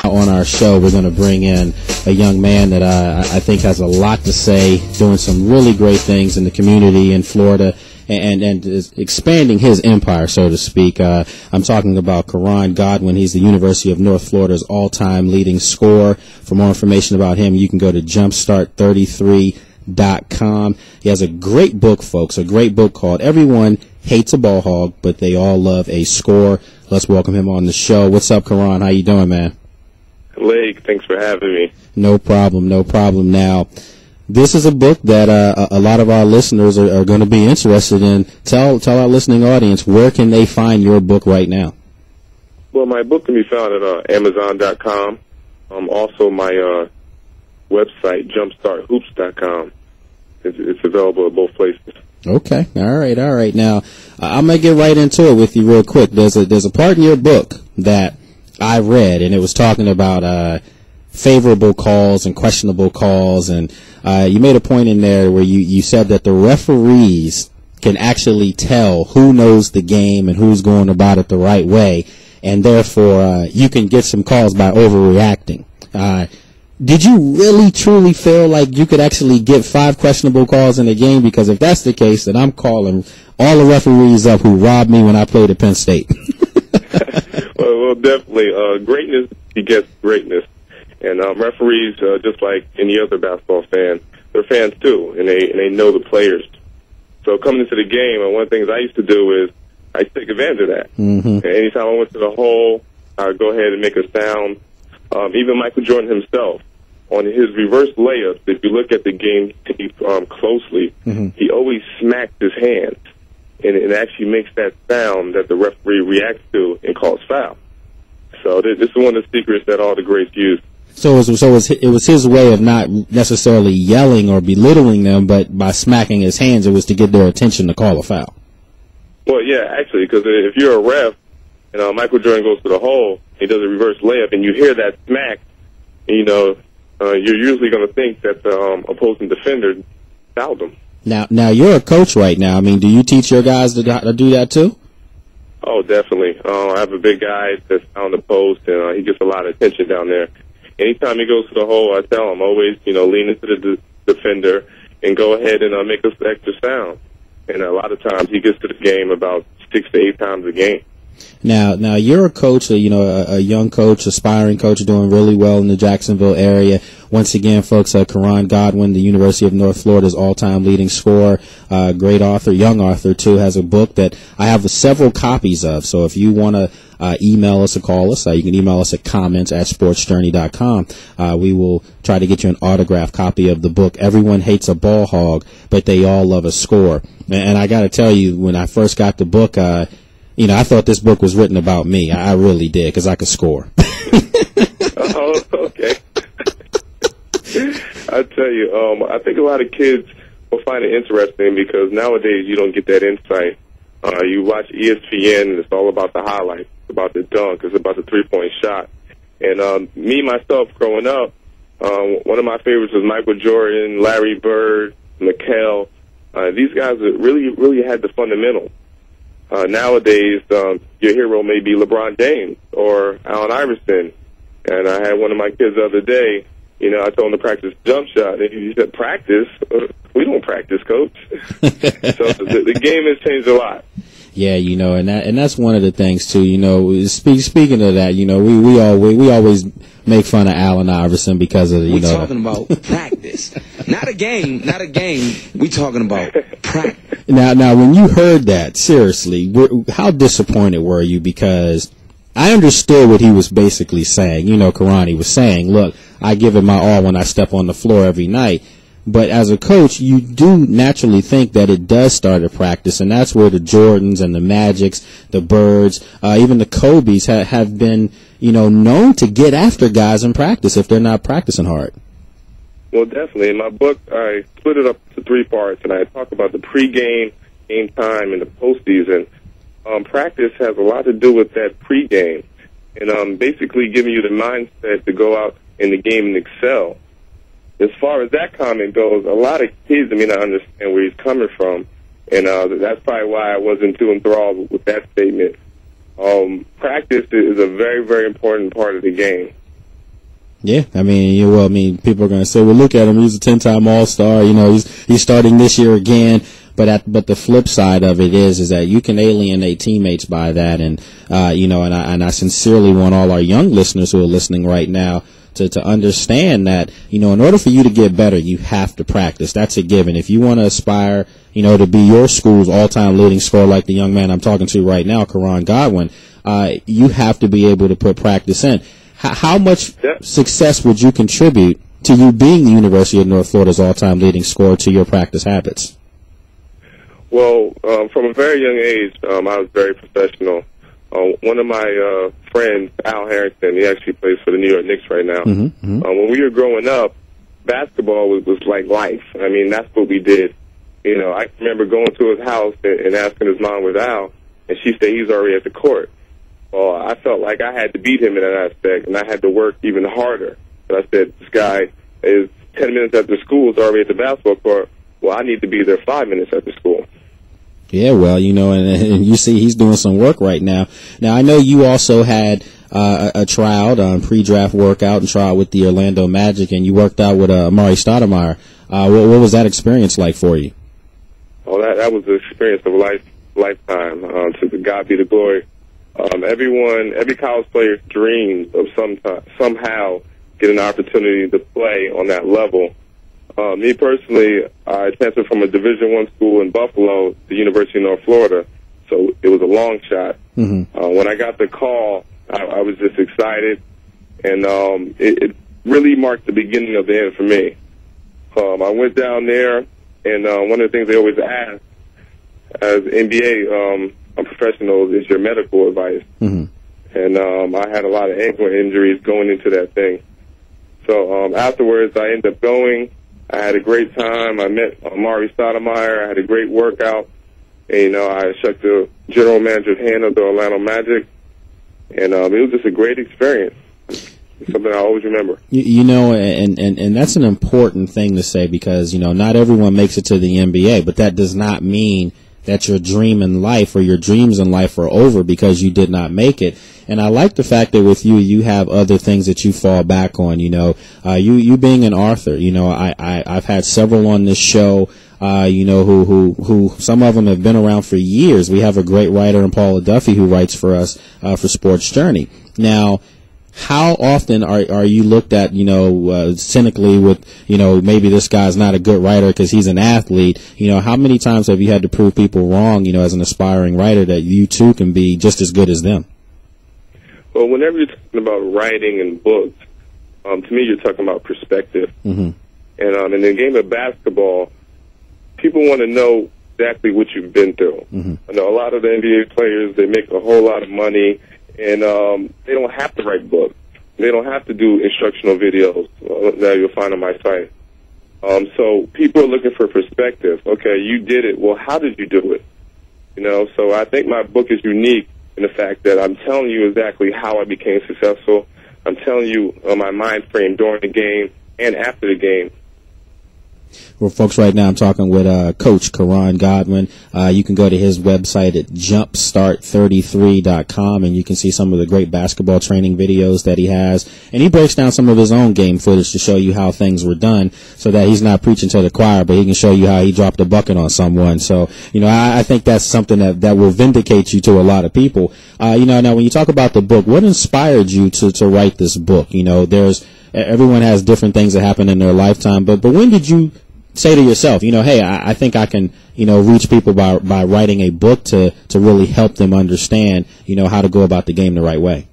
on our show, we're going to bring in a young man that I think has a lot to say, doing some really great things in the community in Florida, and is expanding his empire, so to speak. I'm talking about Godwin. He's the University of North Florida's all-time leading scorer. For more information about him, you can go to jumpstart33.com. He has a great book, folks, a great book called Everyone Hates a Ball Hog, but They All Love a Score. Let's welcome him on the show. What's up, Karan? How you doing, man? Lake, thanks for having me. No problem, no problem. Now, this is a book that a lot of our listeners are going to be interested in. Tell our listening audience, where can they find your book right now? Well, my book can be found at Amazon.com. Also, my website, jumpstarthoops.com. It's available at both places. Okay, all right. Now, I'm gonna get right into it with you real quick. There's a part in your book that I read, and it was talking about favorable calls and questionable calls, and you made a point in there where you said that the referees can actually tell who knows the game and who's going about it the right way, and therefore you can get some calls by overreacting. Did you really truly feel like you could actually get 5 questionable calls in a game? Because if that's the case, then I'm calling all the referees up who robbed me when I played at Penn State. well, definitely. Greatness begets greatness. And referees, just like any other basketball fan, they're fans too, and they know the players. So coming into the game, one of the things I used to do is I used to take advantage of that. Mm-hmm. And anytime I went to the hole, I would go ahead and make a sound. Even Michael Jordan himself, on his reverse layups, if you look at the game tape closely, mm-hmm. he always smacks his hands, and it actually makes that sound that the referee reacts to and calls foul. So this is one of the secrets that all the greats use. So it was his way of not necessarily yelling or belittling them, but by smacking his hands, it was to get their attention to call a foul. Well, yeah, actually, because if you're a ref and Michael Jordan goes to the hole, he does a reverse layup, and you hear that smack, and, you're usually going to think that the opposing defender fouled him. Now you're a coach right now. I mean, do you teach your guys to do that too? Oh, definitely. I have a big guy that's on the post, and he gets a lot of attention down there. Anytime he goes to the hole, I tell him always, lean into the defender and go ahead and make us extra sound. And a lot of times he gets to the game about 6 to 8 times a game. Now you're a coach, a young coach, aspiring coach, doing really well in the Jacksonville area. Once again, folks, Godwin, the University of North Florida's all-time leading scorer, great author, young author too, has a book that I have several copies of. So if you want to email us or call us, you can email us at comments@sportsjourney.com. We will try to get you an autographed copy of the book, Everyone Hates a Ball Hog, but They All Love a Score. And I got to tell you, when I first got the book, I thought this book was written about me. I really did, because I could score. Oh, okay. I tell you, I think a lot of kids will find it interesting because nowadays you don't get that insight. You watch ESPN, and it's all about the highlights. It's about the dunk. It's about the three-point shot. And me, myself, growing up, one of my favorites was Michael Jordan, Larry Bird, McHale. These guys really, really had the fundamentals. Nowadays, your hero may be LeBron James or Allen Iverson. And I had one of my kids the other day, I told him to practice jump shot. And he said, practice? We don't practice, coach. So the game has changed a lot. Yeah, and that's one of the things too. Speaking of that, we always make fun of Allen Iverson because of We're talking about practice, not a game. We talking about practice. Now, when you heard that, seriously, how disappointed were you? Because I understood what he was basically saying. Karani was saying, look, I give it my all when I step on the floor every night. But as a coach, you do naturally think that it does start at practice, and that's where the Jordans and the Magics, the Birds, even the Kobes have been, known to get after guys in practice if they're not practicing hard. Well, definitely. In my book, I split it up to 3 parts, and I talk about the pregame, game time, and the postseason. Practice has a lot to do with that pregame, and basically giving you the mindset to go out in the game and excel. As far as that comment goes, a lot of kids may not understand where he's coming from, and that's probably why I wasn't too enthralled with that statement. Practice is a very, very important part of the game. Yeah, I mean, people are going to say, well, look at him. He's a 10-time All-Star. He's starting this year again. But the flip side of it is that you can alienate teammates by that. And, and I sincerely want all our young listeners who are listening right now to understand that, in order for you to get better, you have to practice. That's a given. If you want to aspire, to be your school's all-time leading scorer like the young man I'm talking to right now, Karan Godwin, you have to be able to put practice in. How much success would you contribute to you being the University of North Florida's all-time leading scorer to your practice habits? Well, from a very young age, I was very professional. One of my friends, Al Harrington, he actually plays for the New York Knicks right now. When we were growing up, basketball was like life. I mean, that's what we did. I remember going to his house and asking his mom with Al, and she said he's already at the court. Well, I felt like I had to beat him in that aspect, and I had to work even harder. But I said, this guy is 10 minutes after school, is already at the basketball court. Well, I need to be there 5 minutes after school. Yeah, well, and you see he's doing some work right now. Now, I know you also had a tryout, pre-draft workout and tryout with the Orlando Magic, and you worked out with Amari Stoudemire. What was that experience like for you? Oh, that was the experience of a lifetime. To God be the glory. Every college player dreams of somehow get an opportunity to play on that level. Me personally, I transferred from a Division I school in Buffalo to the University of North Florida, so it was a long shot. When I got the call, I was just excited, and it really marked the beginning of the end for me. I went down there, and one of the things they always ask as NBA professionals is your medical advice. And I had a lot of ankle injuries going into that thing. So afterwards, I ended up going. I had a great time. I met Amari Stoudemire. I had a great workout. And, I shook the general manager's hand of the Orlando Magic. And it was just a great experience. It's something I always remember. And that's an important thing to say because, not everyone makes it to the NBA, but that does not mean that your dream in life or your dreams in life are over because you did not make it. And I like the fact that with you have other things that you fall back on. You being an author. I've had several on this show. Who some of them have been around for years. We have a great writer in Paula Duffy who writes for us for Sports Journey. Now, how often are you looked at, cynically with, maybe this guy's not a good writer because he's an athlete? How many times have you had to prove people wrong, as an aspiring writer that you too can be just as good as them? Well, whenever you're talking about writing and books, to me, you're talking about perspective. And in the game of basketball, people want to know exactly what you've been through. I know a lot of the NBA players, they make a whole lot of money, and they don't have to write books. They don't have to do instructional videos that you'll find on my site. So people are looking for perspective. Okay, you did it. Well, how did you do it? So I think my book is unique in the fact that I'm telling you exactly how I became successful. I'm telling you my mind frame during the game and after the game. Well, folks, right now I'm talking with Coach Karan Godwin. You can go to his website at jumpstart33.com, and you can see some of the great basketball training videos that he has. And he breaks down some of his own game footage to show you how things were done so that he's not preaching to the choir, but he can show you how he dropped a bucket on someone. So, I think that's something that will vindicate you to a lot of people. Now when you talk about the book, what inspired you to write this book? Everyone has different things that happen in their lifetime, but when did you say to yourself, hey, I think I can, reach people by writing a book to really help them understand, how to go about the game the right way?